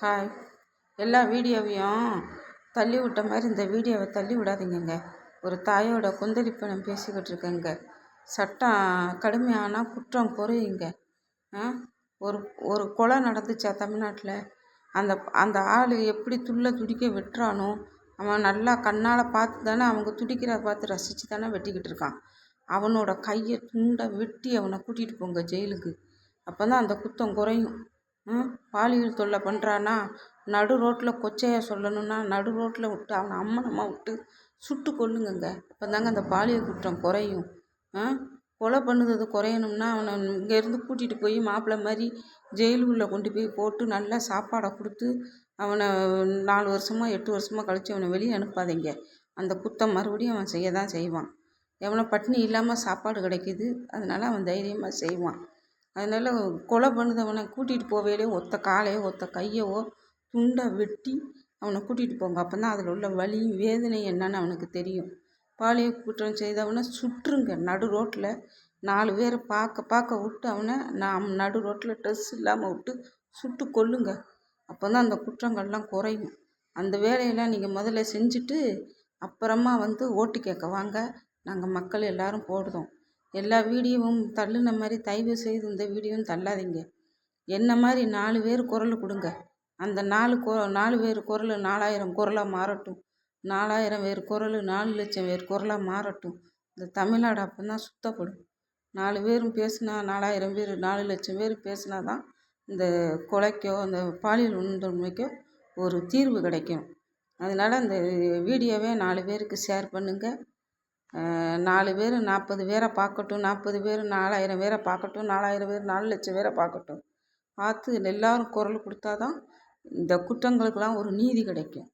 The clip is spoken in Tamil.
ஹாய். எல்லா வீடியோவையும் தள்ளி விட்ட மாதிரி இந்த வீடியோவை தள்ளி விடாதீங்கங்க. ஒரு தாயோட கொந்தளிப்பை நான் பேசிக்கிட்டு இருக்கேங்க. சட்டம் கடுமையானால் குற்றம் குறையுங்க. ஒரு ஒரு கொலை நடந்துச்சா தமிழ்நாட்டில்? அந்த அந்த ஆள் எப்படி துள்ள துடிக்க வெட்டுறானோ, அவன் நல்லா கண்ணால் பார்த்து தானே, அவங்க துடிக்கிறத பார்த்து ரசித்து தானே வெட்டிக்கிட்டு இருக்கான். அவனோட கையை துண்டை வெட்டி அவனை கூட்டிகிட்டு போங்க ஜெயிலுக்கு. அப்போ தான் அந்த குற்றம் குறையும். பாலியல் தொல்லை பண்ணுறான்னா நடு ரோட்டில் கொச்சையாக சொல்லணுன்னா நடு ரோட்டில் விட்டு அவனை அம்மனமாக விட்டு சுட்டு கொல்லுங்கங்க. அப்போ தாங்க அந்த பாலியல் குற்றம் குறையும். கொலை பண்ணுறது குறையணும்னா அவனை இங்கேருந்து கூட்டிகிட்டு போய் மாப்பிள்ளை மாதிரி ஜெயிலுக்குள்ளே கொண்டு போய் போட்டு நல்லா சாப்பாடை கொடுத்து அவனை 4 வருஷமோ 8 வருஷமோ கழித்து அவனை வெளியே அனுப்பாதீங்க. அந்த குற்றம் மறுபடியும் அவன் செய்ய தான் செய்வான். எவனை பட்டினி இல்லாமல் சாப்பாடு கிடைக்கிது, அதனால் அவன் தைரியமாக செய்வான். அதனால் கொலை பண்ணுறவனை கூட்டிகிட்டு போவேலே ஒத்த காலையோ ஒத்த கையவோ துண்டை வெட்டி அவனை கூட்டிகிட்டு போங்க. அப்போ தான் அதில் உள்ள வலி வேதனை என்னன்னு அவனுக்கு தெரியும். பாலியல் குற்றம் செய்தவனை சுற்றுங்க. நடு ரோட்டில் 4 பேர் பார்க்க விட்டு அவனை நடு ரோட்டில் ட்ரெஸ் இல்லாமல் விட்டு சுட்டு கொல்லுங்க. அப்போ தான் அந்த குற்றங்கள்லாம் குறையும். அந்த வேலையெல்லாம் நீங்கள் முதல்ல செஞ்சுட்டு அப்புறமா ஓட்டு கேட்க வாங்க. நாங்கள் மக்கள் எல்லோரும் போடுதோம். எல்லா வீடியோவும் தள்ளுன மாதிரி தயவு செய்து இந்த வீடியோவும் தள்ளாதீங்க. என்ன மாதிரி 4 பேர் குரல் கொடுங்க. அந்த 4 பேர் குரல் 4000 குரலாக மாறட்டும். 4000 பேர் குரல் 4 லட்சம் பேர் குரலாக மாறட்டும். இந்த தமிழ்நாடு அப்போ தான் சுத்தப்படும். 4 பேரும் பேசுனா 4000 பேர் 4 லட்சம் பேர் பேசுனா தான் இந்த கொலைக்கோ அந்த பாலியல் வன்கொடுமைக்கோ ஒரு தீர்வு கிடைக்கும். அதனால் இந்த வீடியோவை 4 பேருக்கு ஷேர் பண்ணுங்கள். 4 பேர் 40 பேரை பார்க்கட்டும், 40 பேர் 4000 பேரை பார்க்கட்டும், 4000 பேர் 4 லட்சம் பேரை பார்க்கட்டும். பார்த்து எல்லோரும் குரல் கொடுத்தா தான் இந்த குற்றங்களுக்கெல்லாம் ஒரு நீதி கிடைக்கும்.